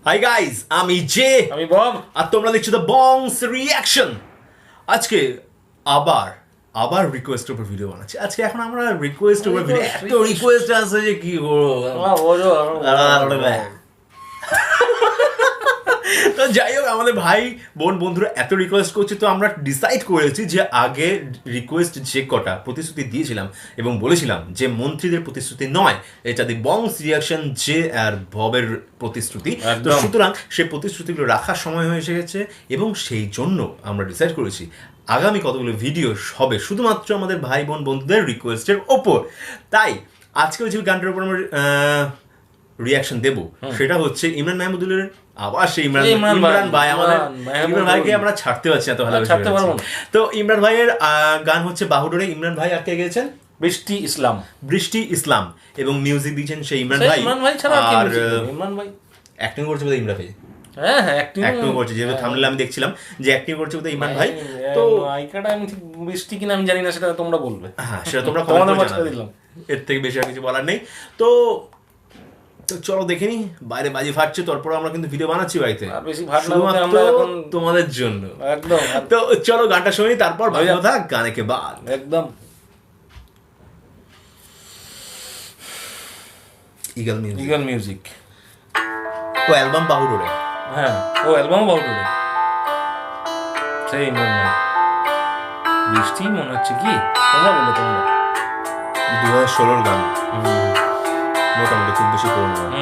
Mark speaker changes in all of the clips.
Speaker 1: Hi guys, আমি J,
Speaker 2: আমি Bob.
Speaker 1: আর তোমরা দেখছো দ্য বংস রিয়াকশন। আজকে আবার আবার রিকোয়েস্টের উপর ভিডিও বানাচ্ছি। আজকে এখন আমরা রিকোয়েস্টের উপর ভিডিও, এত রিকোয়েস্ট আছে যে কি করবো। তো যাই হোক, আমাদের ভাই বোন বন্ধুরা এত রিকোয়েস্ট করছে, তো আমরা ডিসাইড করেছি যে আগে রিকোয়েস্ট যে কটা প্রতিশ্রুতি দিয়েছিলাম এবং বলেছিলাম যে মন্ত্রীদের প্রতিশ্রুতি নয়, এটা দি বংস রিয়াকশন জে আর ভবের প্রতিশ্রুতি। তো সুতরাং সেই প্রতিশ্রুতিগুলো রাখার সময় হয়ে এসে গেছে এবং সেই জন্য আমরা ডিসাইড করেছি আগামী কতগুলো ভিডিও হবে শুধুমাত্র আমাদের ভাই বোন বন্ধুদের রিকোয়েস্টের ওপর। তাই আজকে যে গানটার উপর আমরা রিয়াকশন দেব সেটা হচ্ছে ইমরান মাহমুদুলের। আবার সেই ইমরান ভাই, আমাদের ইমরান ভাইকে আমরা ছাড়তে পারছি না, তো ভালো তো ইমরান ভাইয়ের গান হচ্ছে বাহুডোরে। ইমরান ভাই আটকে গেছেন বৃষ্টি ইসলাম এবং মিউজিক দিয়েছেন সেই ইমরান ভাই। আর
Speaker 2: ইমরান ভাই
Speaker 1: অ্যাক্টিং করছে বোধহয় ইমরান ভাই।
Speaker 2: হ্যাঁ অ্যাক্টিং
Speaker 1: করছে, যেহেতু থাম্বনেইলে আমি দেখছিলাম যে অ্যাক্টিং করছে বোধহয় ইমরান ভাই। তো
Speaker 2: নায়িকাটা আমি ঠিক বৃষ্টি কিনা আমি জানি না, সেটা তোমরা বলবে।
Speaker 1: হ্যাঁ, সেটা তোমরা
Speaker 2: দিলাম,
Speaker 1: এর থেকে বেশি আর কিছু বলার নেই। তো চলো দেখে নি, বাইরে বাজি ফাটছে, তারপর আমরা কিন্তু ভিডিও বানাচ্ছি বাড়িতে তোমাদের জন্য
Speaker 2: একদম।
Speaker 1: তো চলো গানটা শুনি, তারপর ভালো কথা গানে কে বাদ।
Speaker 2: একদম ইগল মিউজিক।
Speaker 1: ও অ্যালবাম বাহুডোরে।
Speaker 2: হ্যাঁ, ও অ্যালবাম বাহুডোরে। সেই ইমরান ভাই। বৃষ্টি মনে হচ্ছে কি তোমরা বলো, তোমরা
Speaker 1: 2016 গান, মোটামুটি খুব বেশি পুরনো গান।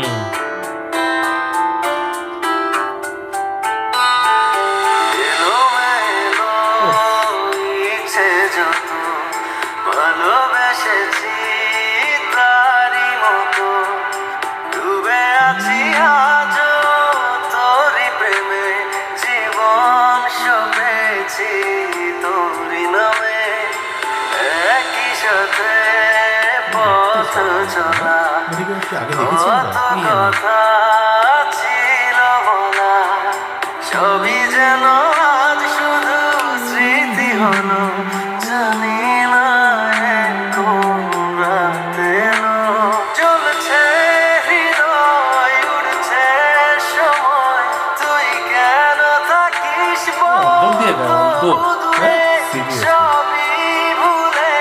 Speaker 1: আগে দেখেছি
Speaker 3: ছবি যেন আজ শুধু স্মৃতি হলো, জানি না কোন রাতে চলছে হৃদয়, উড়ছে সময়, তুই কেন থাকিস দূরে, সবই ভুলে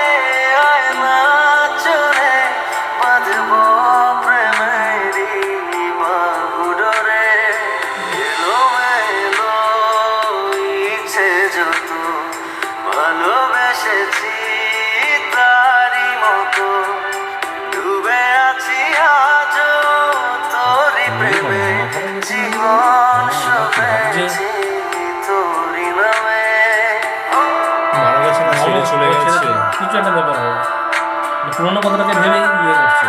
Speaker 3: আয় না চলে, বাঁধবো প্রেমেরই বাহুডোরে। এলোমেলো ইচ্ছে যত ভালোবেসেছি তারই মতো, ডুবে আছি আজও তোরই প্রেমে, জীবন সবেছি তোরই নামে।
Speaker 1: মারা গেছে না, ছেড়ে চলে গেছে,
Speaker 2: কিছু একটা ব্যাপার হবে, পুরোনো কথাটাকে ভেবে ইয়ে করছে।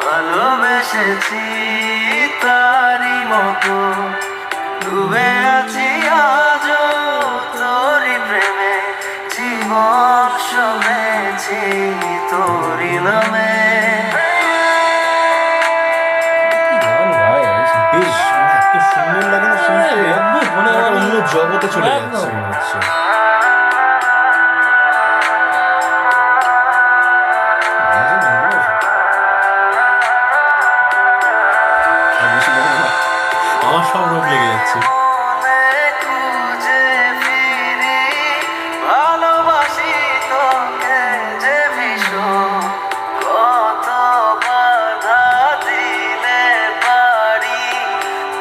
Speaker 3: ভালোবেসেছি তারই মতো, ডুবে আছি আজও তোরই প্রেমে, জীবন সবেছি তোরই নামে।
Speaker 1: বেশ এত সুন্দর লাগে না শুনতে, অন্য জগতে চলে যাচ্ছে মনে হচ্ছে। চোখ লেগে যাচ্ছে।
Speaker 3: মনে খুঁজে ফিরি, ভালোবাসি তোকে যে ভীষণ, কত বাধা দিলে পারি,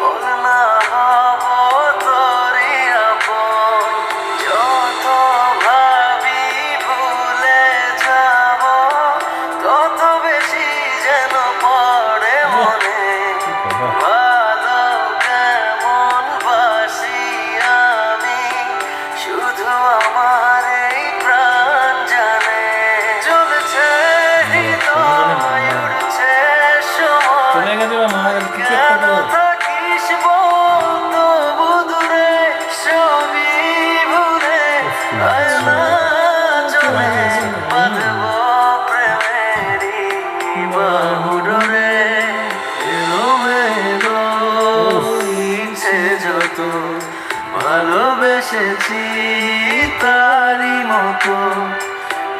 Speaker 3: বল না হব তোরে আপন, যত ভাবি ভুলে যাব, তত বেশি যেন পড়ে মনে, ভালো কেমন বাসি আমি, শুধু আমার এই প্রাণ জানে, চলছে হৃদয় উড়ছে সময়,
Speaker 2: চলে গেছে বা মারা গেছে কিছু একটা
Speaker 3: কেন
Speaker 2: করো।
Speaker 3: থাকিস তবু দূরে, সবই ভুলে আয় না চলে, বাঁধব প্রেমেরই বাহুডোরে, এলোমেলো ইচ্ছে যত, ভালোবেসেছি তারই মতো,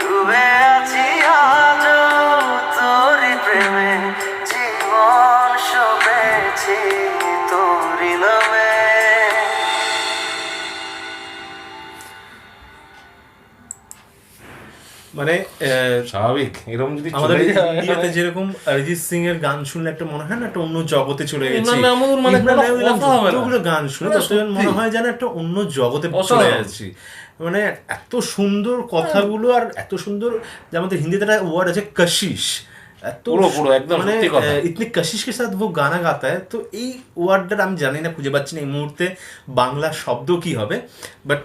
Speaker 3: ডুবে আছি আজও তোরই প্রেমে, জীবন সপেছি তোরই নামে।
Speaker 1: মানে
Speaker 2: স্বাভাবিক এরকম যদি
Speaker 1: আমাদের
Speaker 2: চলে যায়,
Speaker 1: ইন্ডিয়াতে যেরকম অরিজিৎ সিং এর গান শুনলে একটা মনে হয় না একটা অন্য জগতে চলে গেছি।
Speaker 2: ইমরান মাহমুদুর মানে
Speaker 1: ইমরান
Speaker 2: কোনো
Speaker 1: মাহমুদের
Speaker 2: কথা হবে না।
Speaker 1: যতগুলো গান শুনে
Speaker 2: মানে
Speaker 1: ততজন মনে
Speaker 2: সত্যি।
Speaker 1: হয় যেন একটা অন্য জগতে চলে
Speaker 2: অসাধারণ।
Speaker 1: যাচ্ছি। মানে এত সুন্দর কথাগুলো আর এত সুন্দর, যে আমাদের হিন্দিতে একটা ওয়ার্ড আছে কশিশ, এত
Speaker 2: পুরো একদম
Speaker 1: মানে
Speaker 2: সত্যি কথা।
Speaker 1: ইতনি কশিশ के साथ वो गाना गाता है, তো এই ওয়ার্ডটা আমি জানি না, খুঁজে পাচ্ছি না এই মুহূর্তে বাংলা শব্দ কি হবে, বাট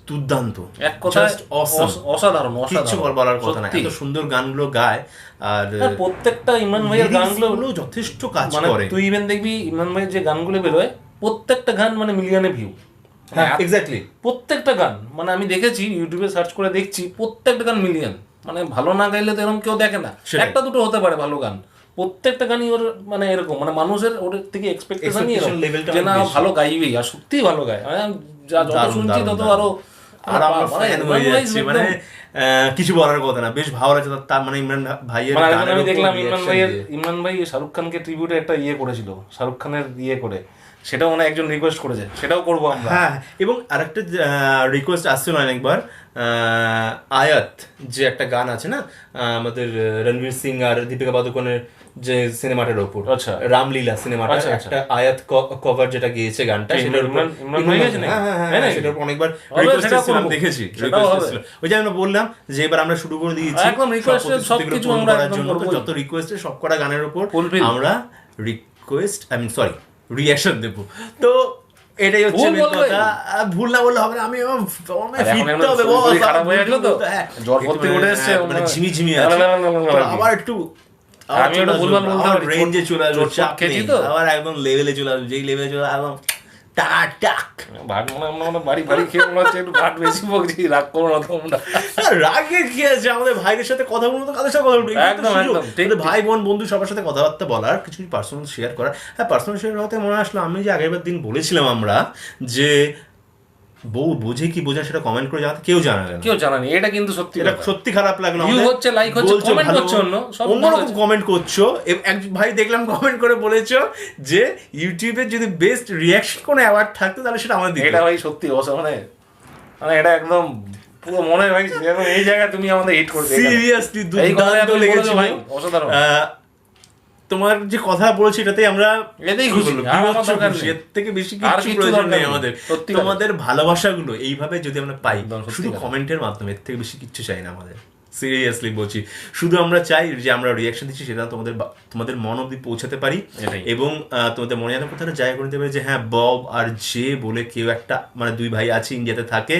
Speaker 1: দুর্দান্ত,
Speaker 2: এক কথায়
Speaker 1: Just awesome।
Speaker 2: অসাধারণ
Speaker 1: কিচ্ছু
Speaker 2: অসাধারণ
Speaker 1: বলার কথা না,
Speaker 2: সত্যি।
Speaker 1: এত সুন্দর গানগুলো গায় আর
Speaker 2: আর প্রত্যেকটা ইমরান ভাইয়ের গানগুলো
Speaker 1: lyrics গুলো যথেষ্ট কাজ
Speaker 2: মানে
Speaker 1: করে।
Speaker 2: তুই ইভেন দেখবি ইমরান ভাইয়ের যে গানগুলো বেরোয় প্রত্যেকটা গান মানে মিলিয়নে ভিউ,
Speaker 1: হ্যাঁ এক্স্যাক্টলি।
Speaker 2: প্রত্যেকটা গান মানে আমি দেখেছি ইউটিউবে সার্চ করে দেখছি প্রত্যেকটা গান মিলিয়ন, মানে ভালো না গাইলে তো এরকম কেউ দেখে না,
Speaker 1: সেটাই।
Speaker 2: একটা দুটো হতে পারে ভালো গান, প্রত্যেকটা গানই ওর মানে এরকম, মানে মানুষের ওর থেকে এক্সপেকটেশনই
Speaker 1: Expectation
Speaker 2: এরকম
Speaker 1: level টা
Speaker 2: যে
Speaker 1: অনেক
Speaker 2: না
Speaker 1: বেশি।
Speaker 2: ভালো গাইবেই, আর সত্যিই ভালো গায়, মানে যা যত
Speaker 1: দারুণ,
Speaker 2: শুনছি
Speaker 1: দারুণ,
Speaker 2: তত
Speaker 1: দারুণ।
Speaker 2: আরো
Speaker 1: আর আমরা
Speaker 2: মানে
Speaker 1: ফ্যান
Speaker 2: ইমরান
Speaker 1: হয়ে
Speaker 2: ভাই
Speaker 1: যাচ্ছি,
Speaker 2: একদম-
Speaker 1: মানে কিছু বলার কথা না, বেশ ভালো লাগছে তার মানে ইমরান ভাইয়ের
Speaker 2: মানে
Speaker 1: গানের
Speaker 2: আমি
Speaker 1: উপর
Speaker 2: দেখলাম
Speaker 1: reaction
Speaker 2: ইমরান ভাই শাহরুখ খানকে ট্রিবিউটে একটা ইয়ে করেছিল, শাহরুখ খানের ইয়ে করে, সেটাও মানে একজন রিকোয়েস্ট করেছে, সেটাও করবো আমরা।
Speaker 1: হ্যাঁ, এবং আরেকটা রিকোয়েস্ট আসছিল অনেকবার, আয়াত যে একটা গান আছে না আমাদের রণবীর সিং আর দীপিকা পাদুকোনের যে সিনেমাটার ওপর,
Speaker 2: আচ্ছা।
Speaker 1: রামলীলা সিনেমাটা,
Speaker 2: আচ্ছা, আচ্ছা।
Speaker 1: একটা আয়াত কভার যেটা গিয়েছে গানটা,
Speaker 2: কে,
Speaker 1: সেটার উপর
Speaker 2: ইমরান ভাই গেছে নাকি?
Speaker 1: হ্যাঁ, হ্যাঁ,
Speaker 2: তাই
Speaker 1: হ্যাঁ,
Speaker 2: নাকি?
Speaker 1: সেটার উপর অনেকবার
Speaker 2: হবে,
Speaker 1: রিকোয়েস্ট
Speaker 2: সেটা
Speaker 1: এসেছিল, আমি
Speaker 2: করবো।
Speaker 1: দেখেছি
Speaker 2: সেটাও
Speaker 1: রিকোয়েস্ট
Speaker 2: হবে।
Speaker 1: এসেছিল। ওই যে আমরা বললাম যে এবার আমরা শুরু করে দিয়েছি
Speaker 2: একদম request এর সব
Speaker 1: প্রতিশ্রুতিগুলো
Speaker 2: কিছু
Speaker 1: পূরণ
Speaker 2: আমরা
Speaker 1: করার
Speaker 2: একদম
Speaker 1: জন্য, তো
Speaker 2: করবোই।
Speaker 1: যত রিকোয়েস্টের সব কটা গানের উপর
Speaker 2: Fulfill।
Speaker 1: আমরা রিকোয়েস্ট রিঅ্যাকশন দেব। তো এটাই হচ্ছে
Speaker 2: ভুল
Speaker 1: main
Speaker 2: বলবে।
Speaker 1: কথা। ভুল না বললে হবে না, আমি
Speaker 2: আর এখন
Speaker 1: ফিরতে হবে,
Speaker 2: শরীর খারাপ হয়ে গেলো তো,
Speaker 1: হ্যাঁ,
Speaker 2: জ্বর ভর্তি উঠে এসছে,
Speaker 1: মানে
Speaker 2: মানে
Speaker 1: ঝিমিঝিমি আছে। তো আবার একটু
Speaker 2: আমি ওটা ভুলভাল বলতে পারি,
Speaker 1: রেঞ্জে চলে আসবে,
Speaker 2: চোট
Speaker 1: চাপ
Speaker 2: খেয়েছি
Speaker 1: নেই,
Speaker 2: তো।
Speaker 1: আবার একদম লেভেলে চলে আসবে, যেই লেভেলে চলে একদম টাক।
Speaker 2: ভাট মনে বাড়ি বাড়ি খেয়ে মনে হচ্ছে একটু ভাট বেশি বলছি, রাগ করো না তোমরা।
Speaker 1: রাগে কি আছে, আমাদের ভাইদের সাথে কথা বলবো তো কাদের সাথে কথা বলবো, এগুলো তো
Speaker 2: একদম,
Speaker 1: সুযোগ।
Speaker 2: একদম, ঠিক,
Speaker 1: আমাদের ভাই বোন বন্ধু সবার সাথে কথাবার্তা বলার, কিছু পার্সোনাল শেয়ার করার। হ্যাঁ, পার্সোনাল শেয়ার করতে মনে আসলো, আমি যে আগেরবার দিন বলেছিলাম আমরা যে বউ বোঝে কি বোঝে সেটা কমেন্ট করে জানাতে কেউ জানাবে না।
Speaker 2: কেউ জানানি, এটা কিন্তু সত্যি
Speaker 1: এটা
Speaker 2: কথা।
Speaker 1: সত্যি খারাপ লাগলো
Speaker 2: View
Speaker 1: আমাদের।
Speaker 2: হচ্ছে, like হচ্ছে,
Speaker 1: বলছো
Speaker 2: comment
Speaker 1: ভালো,
Speaker 2: করছো অন্য, সব ভালো
Speaker 1: অন্যরকম
Speaker 2: হচ্ছে।
Speaker 1: কমেন্ট করছো। এক ভাই দেখলাম কমেন্ট করে বলেছো যে ইউটিউবে যদি বেস্ট রিয়াকশন কোনো অ্যাওয়ার্ড থাকতো তাহলে সেটা আমাদের দিতে।
Speaker 2: এটা ভাই সত্যি মানে মানে এটা একদম পুরো মনে ভাই, যেরকম এই জায়গায় তুমি আমাদের হিট করে দিলে।
Speaker 1: সিরিয়াসলি
Speaker 2: এই কথাটা
Speaker 1: দুর্দান্ত
Speaker 2: তুমি বলেছো
Speaker 1: লেগেছিল
Speaker 2: ভাই, অসাধারণ।
Speaker 1: তোমার যে কথা বলেছি এটাতেই আমরা
Speaker 2: এতেই
Speaker 1: কি
Speaker 2: খুশি,
Speaker 1: বলবো,
Speaker 2: আর
Speaker 1: বিভৎস
Speaker 2: আমার দরকার
Speaker 1: খুশি।
Speaker 2: নেই।
Speaker 1: এর থেকে বেশি
Speaker 2: আর
Speaker 1: কিছু
Speaker 2: কিচ্ছু
Speaker 1: প্রয়োজন
Speaker 2: দরকার
Speaker 1: নেই
Speaker 2: নেই,
Speaker 1: আমাদের।
Speaker 2: সত্যি কথা।
Speaker 1: তোমাদের ভালোবাসাগুলো এইভাবে যদি আমরা পাই,
Speaker 2: একদম সত্যি
Speaker 1: শুধু
Speaker 2: কথা।
Speaker 1: কমেন্টের মাধ্যমে, এর থেকে বেশি কিচ্ছু চাই না আমাদের। সিরিয়াসলি বলছি, শুধু আমরা চাই যে আমরা রিয়াকশন দিচ্ছি সেটা তোমাদের মন অবধি পৌঁছাতে পারি,
Speaker 2: এটাই।
Speaker 1: এবং তোমাদের মনে যেন কথাটা জায়গা করে দিতে পারি যে হ্যাঁ, বব আর জে বলে কেউ একটা, মানে দুই ভাই আছে ইন্ডিয়াতে থাকে,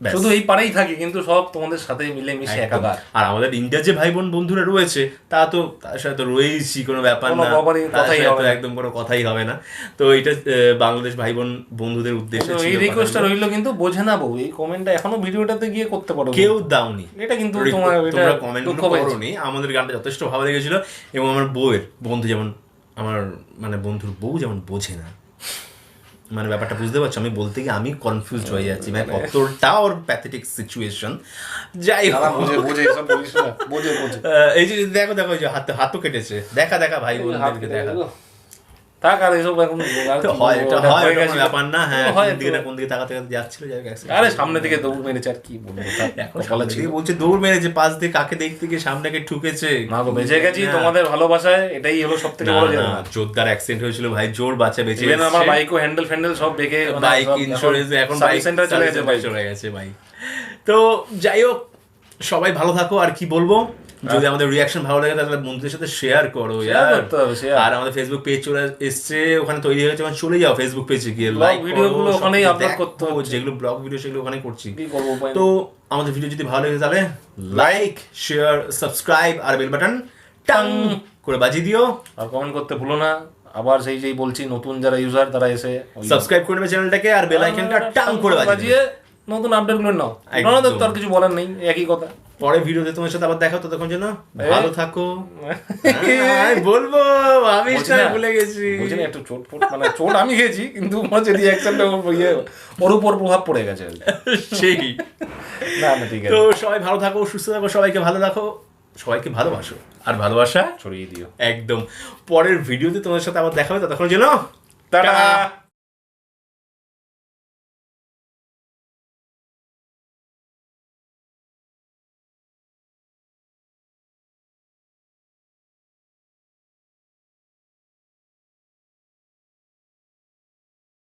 Speaker 1: ব্যাস।
Speaker 2: শুধু এই পারেই থাকি, কিন্তু সব তোমাদের সাথে মিলে মিশে
Speaker 1: একদম।
Speaker 2: একাকার।
Speaker 1: আর আমাদের ইন্ডিয়ার যে ভাই বোন বন্ধুরা রয়েছে তার সাথে তো রয়েছি, কোনো ব্যাপার
Speaker 2: কোনো
Speaker 1: না,
Speaker 2: ব্যাপারই
Speaker 1: তার
Speaker 2: কথাই
Speaker 1: সাথে
Speaker 2: হবে
Speaker 1: তো
Speaker 2: না।
Speaker 1: একদম কোনো কথাই হবে না। তো এটা বাংলাদেশ ভাই বোন বন্ধুদের উদ্দেশ্যে
Speaker 2: কিন্তু
Speaker 1: ছিল
Speaker 2: এই রিকোয়েস্টটা
Speaker 1: কথাগুলো।
Speaker 2: রইলো, কিন্তু বোঝে না বউ, এই কমেন্টটা এখনো ভিডিওটাতে গিয়ে করতে পারো,
Speaker 1: কেউ দাওনি,
Speaker 2: এটা কিন্তু তোমার
Speaker 1: তোমরা কমেন্ট
Speaker 2: দুঃখ পেয়েছি।
Speaker 1: করোনি, আমাদের গানটা যথেষ্ট ভালো লেগেছিল। এবং আমার বউয়ের বন্ধু যেমন, আমার মানে বন্ধুর বউ যেমন বোঝে না, মানে ব্যাপারটা বুঝতে পারছো, আমি বলতে গিয়ে আমি কনফিউজ হয়ে যাচ্ছি, মানে কতটা ওর প্যাথেটিক সিচুয়েশন। যাই হোক,
Speaker 2: বোঝে এসব বলিস না, বোঝে
Speaker 1: এই যে দেখো এই যে হাতও কেটেছে, দেখা ভাই বোনদেরকে দেখা।
Speaker 2: থাক আর এসব এখন আর
Speaker 1: তো
Speaker 2: কি
Speaker 1: হয়,
Speaker 2: বলবো,
Speaker 1: এটা
Speaker 2: ওটা
Speaker 1: হয়,
Speaker 2: হয়ে
Speaker 1: এটা
Speaker 2: গেছে।
Speaker 1: কোনো ব্যাপার না, হ্যাঁ,
Speaker 2: হয়
Speaker 1: কোন দিকে
Speaker 2: তো।
Speaker 1: না কোন দিকে তাকাতে তাকাতে যাচ্ছিল, যাই হোক, accident
Speaker 2: আরে
Speaker 1: হয়েছে।
Speaker 2: সামনে থেকে দৌড় মেরেছে আর কি বলবো, থাক,
Speaker 1: এখন
Speaker 2: কপালে
Speaker 1: সামনে
Speaker 2: ছিল।
Speaker 1: থেকে বলছে দৌড় মেরেছে, পাশ দিয়ে কাকে দেখতে গিয়ে সামনেকে ঠুকেছে।
Speaker 2: না গো, বেঁচে গেছি
Speaker 1: না।
Speaker 2: তোমাদের ভালোবাসায়, এটাই হলো সব থেকে
Speaker 1: না,
Speaker 2: বড়
Speaker 1: না,
Speaker 2: জায়গা।
Speaker 1: জোরদার অ্যাক্সিডেন্ট হয়েছিল ভাই, জোর বাচ্চা বেঁচে
Speaker 2: ইভেন আমার
Speaker 1: এসেছে।
Speaker 2: বাইকও হ্যান্ডেল ফ্যান্ডেল সব বেঁকে
Speaker 1: বাইক ইন্স্যুরেন্স এখন বাইক
Speaker 2: সেন্টার চলে গেছে বাইক।
Speaker 1: চলে গেছে ভাই। তো যাই হোক, সবাই ভালো থাকো, আর কি বলবো, যদি আমাদের রিয়াকশন ভালো লাগে তাহলে বন্ধুদের সাথে শেয়ার করো
Speaker 2: Share
Speaker 1: ইয়ার।
Speaker 2: করতে হবে, share।
Speaker 1: আর আমাদের ফেসবুক পেজ চলে এসছে, ওখানে তৈরি হয়ে গেছে, ওখানে চলে যাও ফেসবুক পেজে গিয়ে
Speaker 2: Blog
Speaker 1: লাইক
Speaker 2: video গুলো ওখানেই upload করতে
Speaker 1: করতে,
Speaker 2: হচ্ছে।
Speaker 1: যেগুলো ব্লগ ভিডিও সেগুলো ওখানে করছি।
Speaker 2: কি করবো উপায় নেই।
Speaker 1: তো আমাদের ভিডিও যদি ভালো লাগে তাহলে লাইক, শেয়ার, সাবস্ক্রাইব আর বেল বাটন টাং করে বাজিয়ে দিও।
Speaker 2: আর কমেন্ট করতে ভুলো না। আবার যেই বলছি, নতুন যারা ইউজার তারা এসে
Speaker 1: সাবস্ক্রাইব করে নেবে চ্যানেলটাকে, আর বেল আইকনটা টাং করে বাজিয়ে দিও।
Speaker 2: নতুন আপডেট গুলো নাও।
Speaker 1: একদম।
Speaker 2: আপনাদের তো আর কিছু বলার নেই, একই কথা।
Speaker 1: পরে ভিডিওতে তোমার সাথে আবার দেখা, ততক্ষণ জন্য ভালো থাকো। হ্যাঁ, বলবো আমি
Speaker 2: বলছি না,
Speaker 1: ভুলে গেছি।
Speaker 2: বলছি না, একটু চোট ফোট, মানে চোট আমি খেয়েছি, কিন্তু হচ্ছে রিয়াকশনটা ওর উপর প্রভাব পড়ে গেছে আর কি।
Speaker 1: সেই
Speaker 2: না না, ঠিক
Speaker 1: তো
Speaker 2: আছে,
Speaker 1: সবাই ভালো থাকো, সুস্থ থাকো, সবাইকে ভালো রাখো, সবাইকে ভালোবাসো, আর ভালোবাসা
Speaker 2: ছড়িয়ে দিও।
Speaker 1: একদম। পরের ভিডিওতে তোমার সাথে আবার দেখা হবে, ততক্ষণ জন্য
Speaker 2: টাটা।
Speaker 1: টাটা।